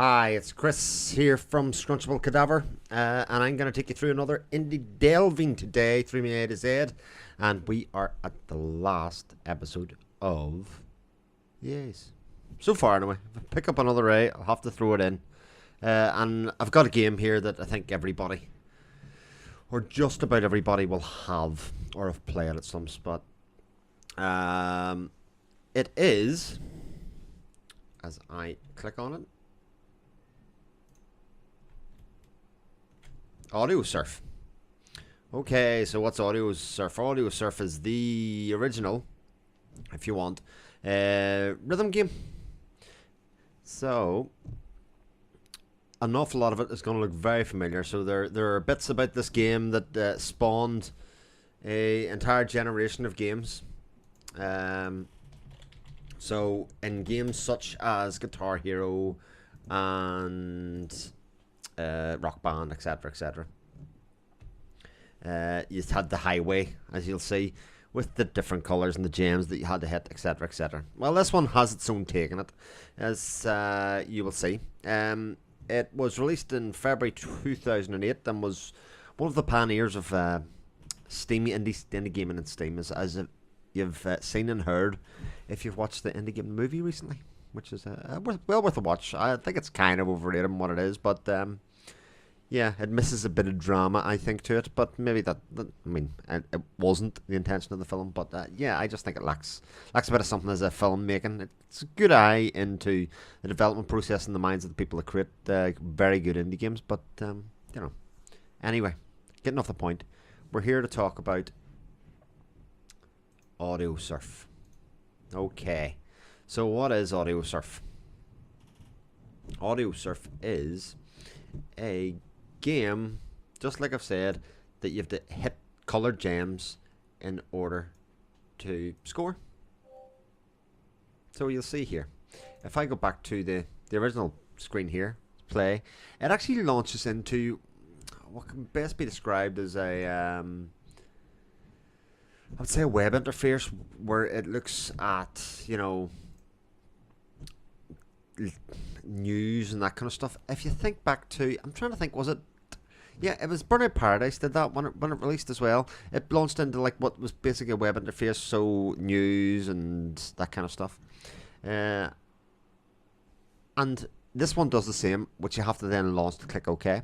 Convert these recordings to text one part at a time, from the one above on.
Hi, it's Chris here from Scrunchable Cadaver, and I'm going to take you through another indie delving today through my A to Z, and we are at the last episode of Yes. So far, anyway. If I pick up another A, I'll have to throw it in, and I've got a game here that I think everybody, or just about everybody, will have or have played at some spot. It is, as I click on it, Audiosurf. Okay, so what's Audiosurf? Audiosurf is the original, if you want, rhythm game. So, an awful lot of it is going to look very familiar. So there are bits about this game that spawned a entire generation of games. So in games such as Guitar Hero and Rock Band, etc., etc. You had the highway, as you'll see, with the different colours and the gems that you had to hit, etc., etc. Well, this one has its own take in it, as you will see. It was released in February 2008 and was one of the pioneers of Steam indie gaming in Steam, as you've seen and heard if you've watched the indie game movie recently, which is well worth a watch. I think it's kind of overrated in what it is, but yeah, it misses a bit of drama, I think, to it. But maybe I mean, it wasn't the intention of the film. But yeah, I just think it lacks a bit of something as a filmmaking. It's a good eye into the development process in the minds of the people that create very good indie games. But you know, anyway, getting off the point, we're here to talk about Audiosurf. Okay, so what is Audiosurf? Audiosurf is a game, just like I've said, that you have to hit coloured gems in order to score. So you'll see here, if I go back to the original screen here, play, it actually launches into what can best be described as a I would say a web interface where it looks at, you know, news and that kind of stuff. If you think back to, I'm trying to think, was it? Yeah, it was Burnout Paradise did that when it released as well. It launched into like what was basically a web interface, so news and that kind of stuff. And this one does the same, which you have to then launch to click OK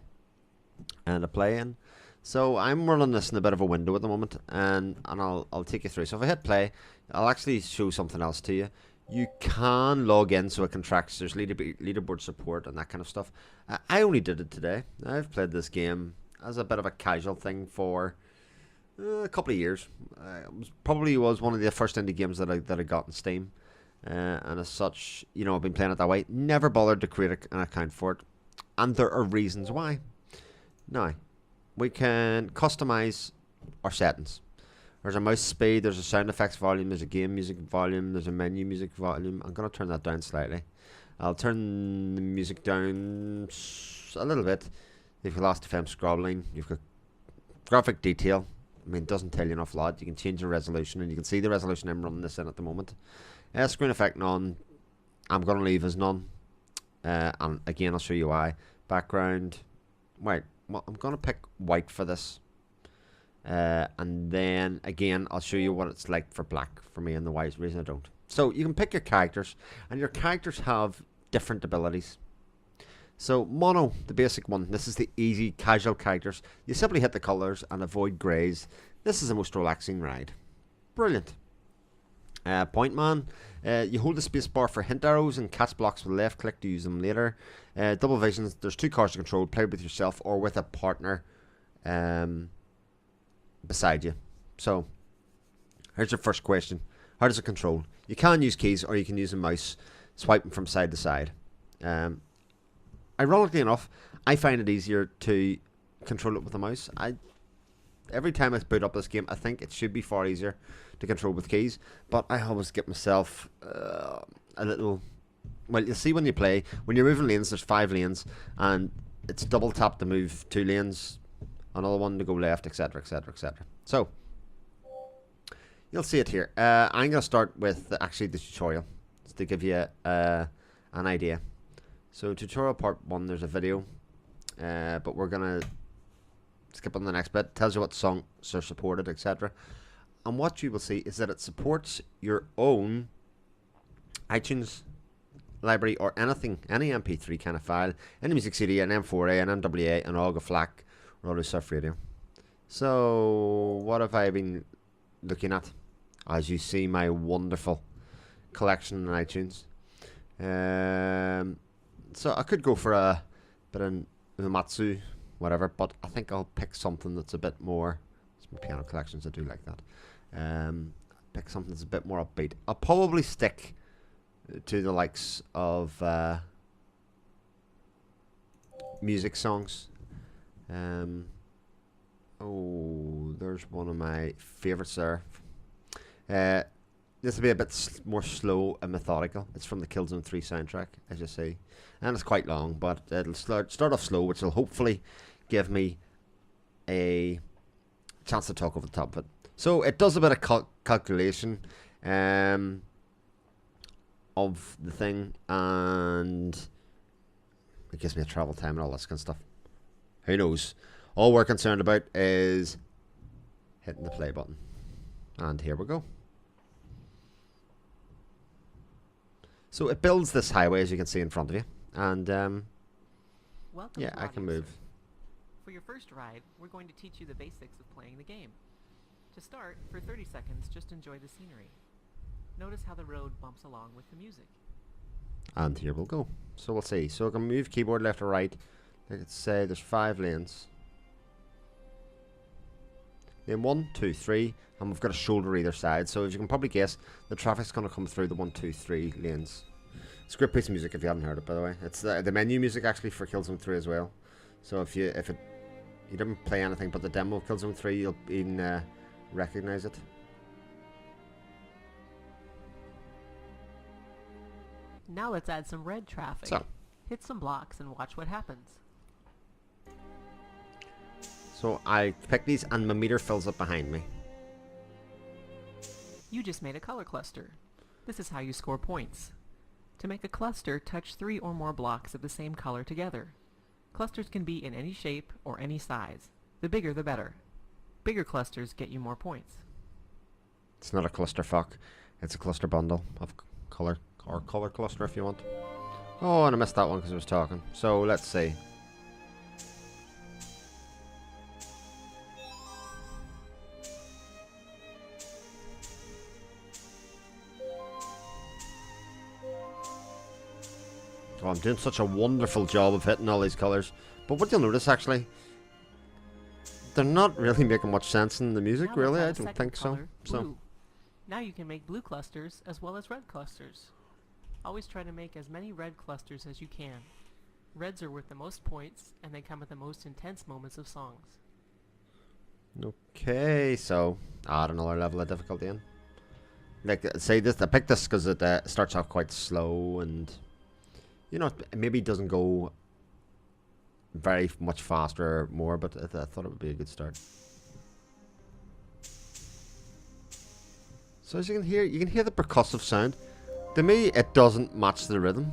and a play in. So I'm running this in a bit of a window at the moment, and I'll take you through. So if I hit play, I'll actually show something else to you. You can log in so it can track. There's leaderboard support and that kind of stuff. I only did it today. I've played this game as a bit of a casual thing for a couple of years. It probably was one of the first indie games that I got in Steam, and as such, you know, I've been playing it that way. Never bothered to create an account for it, and there are reasons why. Now, we can customize our settings. There's a mouse speed, there's a sound effects volume, there's a game music volume, there's a menu music volume. I'm going to turn that down slightly. I'll turn the music down a little bit. You've got last FM scrolling, you've got graphic detail. I mean, it doesn't tell you an awful lot. You can change the resolution, and you can see the resolution I'm running this in at the moment. Screen effect none. I'm going to leave as none. And again, I'll show you why. Background. Wait, well, I'm going to pick white for this. And then again, I'll show you what it's like for black for me and the why reason I don't. So you can pick your characters, and your characters have different abilities. So mono, the basic one, this is the easy casual characters. You simply hit the colours and avoid greys. This is the most relaxing ride. Brilliant. Point man, you hold the space bar for hint arrows and catch blocks with left click to use them later. Double visions, there's 2 cars to control, play with yourself or with a partner beside you. So here's your first question. How does it control? You can use keys, or you can use a mouse swiping from side to side. Ironically enough, I find it easier to control it with a mouse. Every time I boot up this game, I think it should be far easier to control with keys, but I always get myself a little. Well, you'll see when you play, when you're moving lanes, there's 5 lanes, and it's double tap to move 2 lanes, another one to go left, etc., etc., etc. So you'll see it here. I'm going to start with actually the tutorial, just to give you an idea. So tutorial part 1, there's a video, but we're gonna skip on the next bit. It tells you what songs are supported, etc. And what you will see is that it supports your own iTunes library or anything, any MP3 kind of file, any music CD, an M4A, an MWA, an AUG, FLAC, or Audiosurf radio. So what have I been looking at? As you see, my wonderful collection on iTunes. So I could go for a bit of Uematsu, whatever, but I think I'll pick something that's a bit more. It's my piano collections, I do like that. Pick something that's a bit more upbeat. I'll probably stick to the likes of music songs. Oh, there's one of my favourites there. This will be a bit more slow and methodical. It's from the Killzone 3 soundtrack, as you see. And it's quite long, but it'll start off slow, which will hopefully give me a chance to talk over the top of it. So it does a bit of calculation of the thing, and it gives me a travel time and all this kind of stuff. Who knows? All we're concerned about is hitting the play button. And here we go. So it builds this highway, as you can see in front of you. And yeah, I can move. For your first ride, we're going to teach you the basics of playing the game. To start, for 30 seconds, just enjoy the scenery. Notice how the road bumps along with the music. And here we'll go. So we'll see. So I can move keyboard left or right. Let's say there's 5 lanes. Lane 1, 2, 3, and we've got a shoulder either side. So as you can probably guess, the traffic's going to come through the 1, 2, 3 lanes. It's a great piece of music if you haven't heard it, by the way. It's the menu music actually for Killzone 3 as well. So if you didn't play anything but the demo of Killzone 3, you'll even recognize it. Now let's add some red traffic. So hit some blocks and watch what happens. So I pick these and my meter fills up behind me. You just made a color cluster. This is how you score points. To make a cluster, touch 3 or more blocks of the same color together. Clusters can be in any shape or any size. The bigger the better. Bigger clusters get you more points. It's not a clusterfuck. It's a cluster bundle of color, or color cluster if you want. Oh, and I missed that one because I was talking. So let's see. Oh, I'm doing such a wonderful job of hitting all these colours. But what you'll notice actually, they're not really making much sense in the music, Now really. I let's add a don't second think so. color, blue. Now you can make blue clusters as well as red clusters. Always try to make as many red clusters as you can. Reds are worth the most points, and they come at the most intense moments of songs. Okay, so add another level of difficulty in. Like, say this, I picked this because it starts off quite slow, and you know, it maybe doesn't go very much faster or more, but I thought it would be a good start. So as you can hear the percussive sound. To me, it doesn't match the rhythm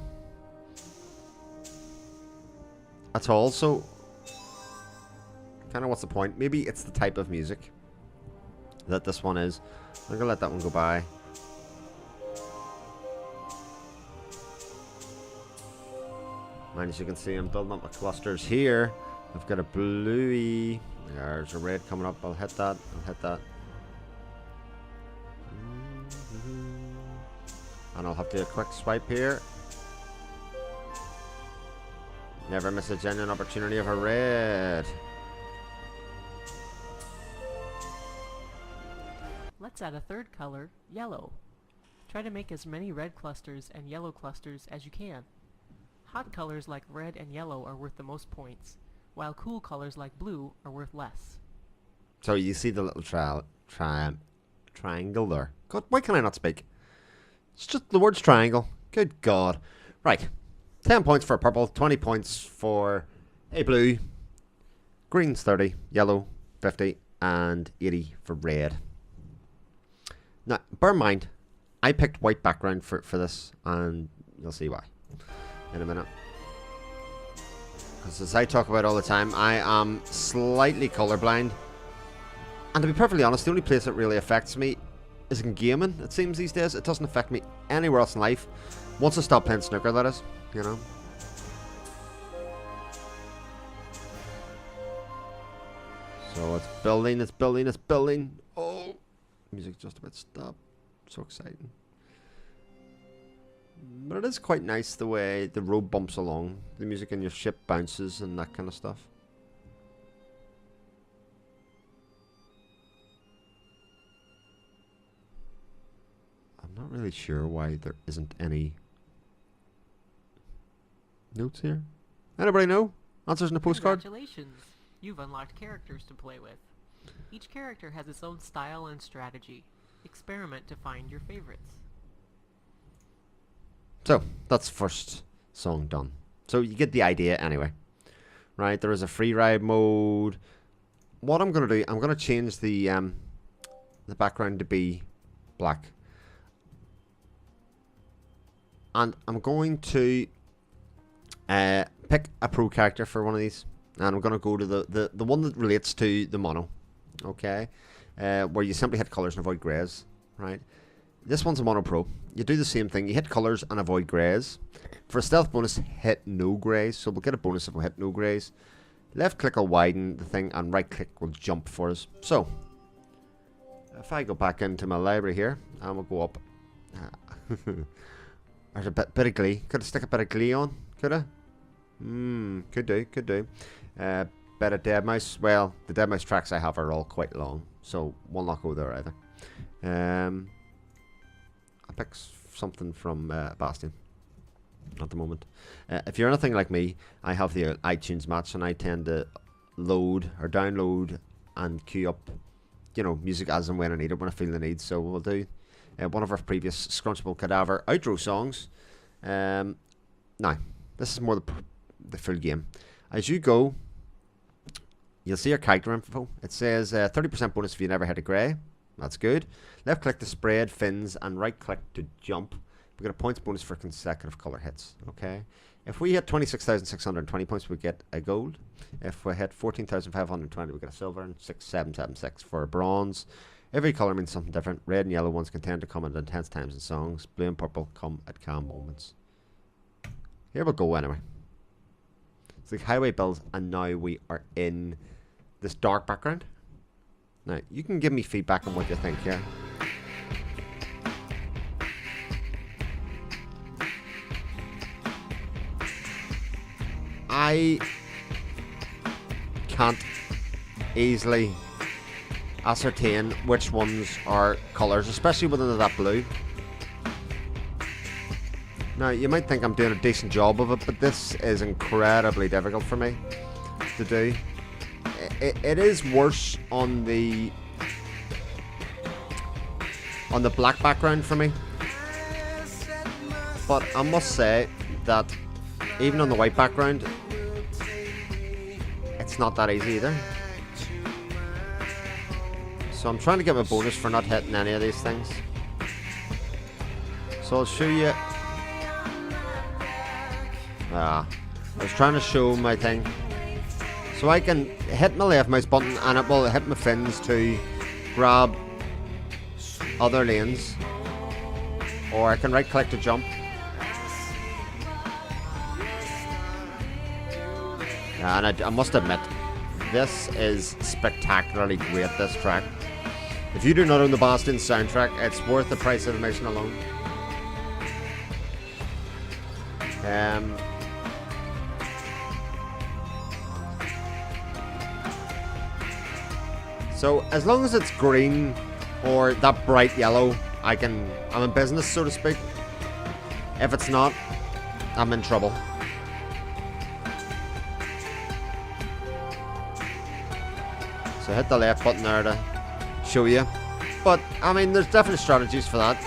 at all. So, kind of what's the point? Maybe it's the type of music that this one is. I'm gonna let that one go by. And as you can see, I'm building up my clusters here. I've got a bluey. There's a red coming up. I'll hit that. I'll hit that. And I'll have to do a quick swipe here. Never miss a genuine opportunity of a red. Let's add a third color, yellow. Try to make as many red clusters and yellow clusters as you can. Hot colors like red and yellow are worth the most points, while cool colors like blue are worth less. So you see the little triangle there. God, why can I not speak? It's just the word's triangle. Good God. Right. 10 points for purple, 20 points for a blue, green's 30, yellow 50, and 80 for red. Now, bear in mind, I picked white background for this, and you'll see why in a minute. Because as I talk about all the time, I am slightly colorblind. And to be perfectly honest, the only place it really affects me is in gaming, it seems these days. It doesn't affect me anywhere else in life. Once I stop playing snooker, that is, you know. So it's building, it's building, it's building. Oh, music just about stopped. So exciting. But it is quite nice the way the road bumps along. The music in your ship bounces and that kind of stuff. I'm not really sure why there isn't any notes here. Anybody know? Answers in the postcard? Congratulations! You've unlocked characters to play with. Each character has its own style and strategy. Experiment to find your favorites. So, that's the first song done. So you get the idea anyway. Right, there is a free ride mode. What I'm going to do, I'm going to change the background to be black. And I'm going to pick a pro character for one of these. And I'm going to go to the one that relates to the mono. Okay? Where you simply hit colours and avoid greys. Right? This one's a mono pro. You do the same thing. You hit colours and avoid greys. For a stealth bonus, hit no greys. So we'll get a bonus if we hit no greys. Left click will widen the thing and right click will jump for us. So, if I go back into my library here, and we'll go up. There's a bit of glee. Could I stick a bit of glee on? Could I? Could do, could do. Bit of dead mouse. Well, the dead mouse tracks I have are all quite long, so we'll not go there either. I'll pick something from Bastion at the moment. If you're anything like me, I have the iTunes match, and I tend to load or download and queue up, you know, music as and when I need it, when I feel the need. So we'll do one of our previous Scrunchable Cadaver outro songs. Now, this is more the full game. As you go, you'll see your character info. It says 30% bonus if you never hit a grey. That's good. Left click to spread fins and right click to jump. We get a points bonus for consecutive colour hits. Okay. If we hit 26,620 points, we get a gold. If we hit 14,520, we get a silver, and 6,776 for a bronze. Every colour means something different. Red and yellow ones can tend to come at intense times in songs. Blue and purple come at calm moments. Here we go anyway. It's like highway builds, and now we are in this dark background. Now, you can give me feedback on what you think here. I can't easily ascertain which ones are colours, especially within that blue. Now, you might think I'm doing a decent job of it, but this is incredibly difficult for me to do. It is worse on the black background for me, but I must say that even on the white background, it's not that easy either. So I'm trying to get my bonus for not hitting any of these things. So I'll show you. I was trying to show my thing. So I can hit my left mouse button and it will hit my fins to grab other lanes. Or I can right click to jump. And I must admit, this is spectacularly great, this track. If you do not own the Bastion soundtrack, it's worth the price of admission alone. So as long as it's green or that bright yellow, I'm in business, so to speak. If it's not, I'm in trouble. So hit the left button there to show you. But I mean, there's definitely strategies for that.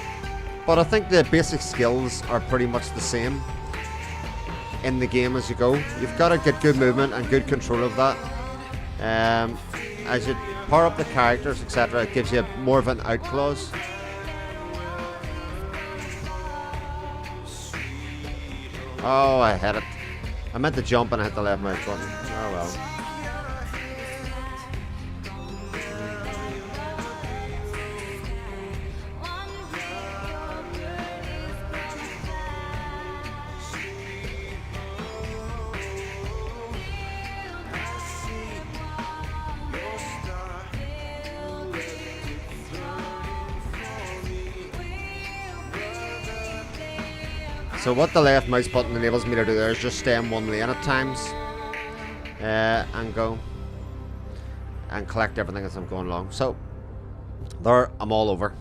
But I think the basic skills are pretty much the same in the game as you go. You've got to get good movement and good control of that. As you power up the characters, etc., it gives you more of an out clause. Oh, I hit it. I meant to jump and I hit the left mouse button. Oh well. So what the left mouse button enables me to do there is just stay in one lane at times, and go and collect everything as I'm going along. So there, I'm all over.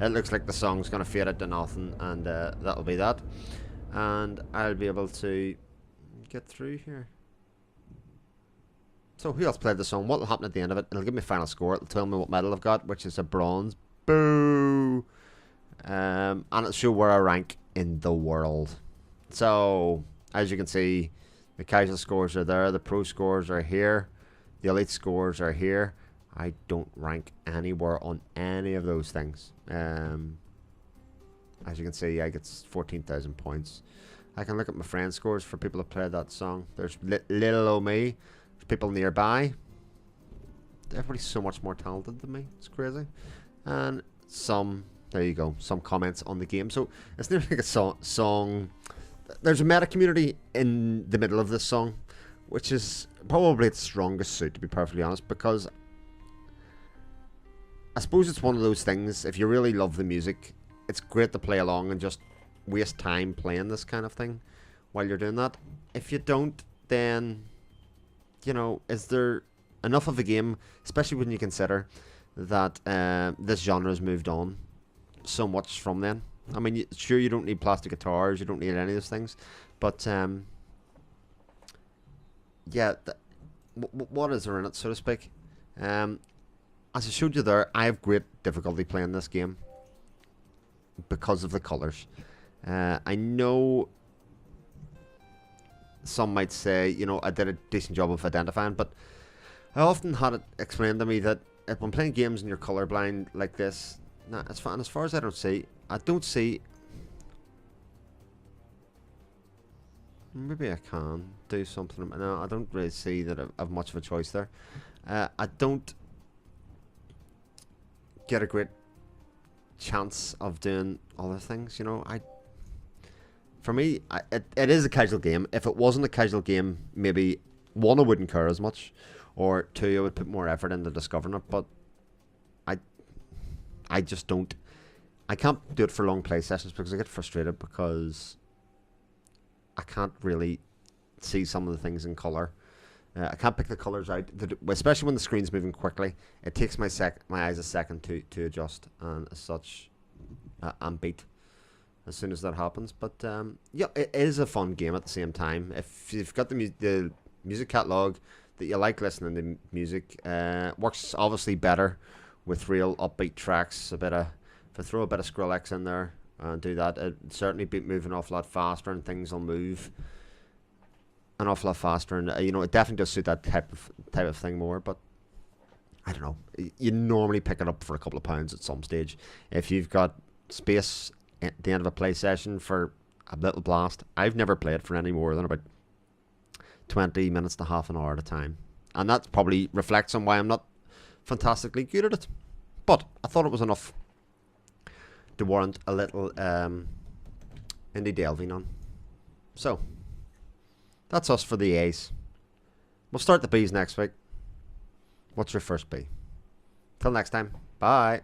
It looks like the song's gonna fade out to nothing, and that'll be that. And I'll be able to get through here. So who else played the song? What will happen at the end of it? It'll give me a final score. It'll tell me what medal I've got, which is a bronze. Boo! And it'll show where I rank in the world. So as you can see, the casual scores are there, the pro scores are here, the elite scores are here. I don't rank anywhere on any of those things. As you can see, I get 14,000 points. I can look at my friend scores for people who played that song. There's little old me. There's people nearby. Everybody's so much more talented than me. It's crazy. And some, there you go, some comments on the game. So it's nearly like a song. There's a meta community in the middle of this song, which is probably its strongest suit, to be perfectly honest, because I suppose it's one of those things, if you really love the music, it's great to play along and just waste time playing this kind of thing while you're doing that. If you don't, then, you know, is there enough of a game, especially when you consider that this genre has moved on so much from then. I mean, sure, you don't need plastic guitars, you don't need any of those things, but yeah, what is there in it, so to speak? As I showed you there, I have great difficulty playing this game because of the colours. I know some might say, you know, I did a decent job of identifying, but I often had it explained to me that if I'm playing games and you're colourblind like this, nah, as far as I don't see. Maybe I can do something. No, I don't really see that I have much of a choice there. I don't get a great chance of doing other things, you know. For me, it is a casual game. If it wasn't a casual game, maybe one, I wouldn't care as much, or two, I would put more effort into discovering it. But I just don't. I can't do it for long play sessions because I get frustrated because I can't really see some of the things in colour. I can't pick the colours out, especially when the screen's moving quickly. It takes my eyes a second to adjust, and as such, I'm beat as soon as that happens. But yeah, it is a fun game at the same time. If you've got the music catalogue that you like listening to music, works obviously better with real upbeat tracks. If I throw a bit of Skrillex in there and do that, it certainly be moving an awful lot faster, and things will move an awful lot faster, and you know, it definitely does suit that type of thing more. But I don't know, you normally pick it up for a couple of pounds at some stage if you've got space at the end of a play session for a little blast. I've never played for any more than about 20 minutes to half an hour at a time, and that probably reflects on why I'm not fantastically good at it, but I thought it was enough to warrant a little indie delving on. So that's us for the A's. We'll start the B's next week. What's your first B? Till next time, bye.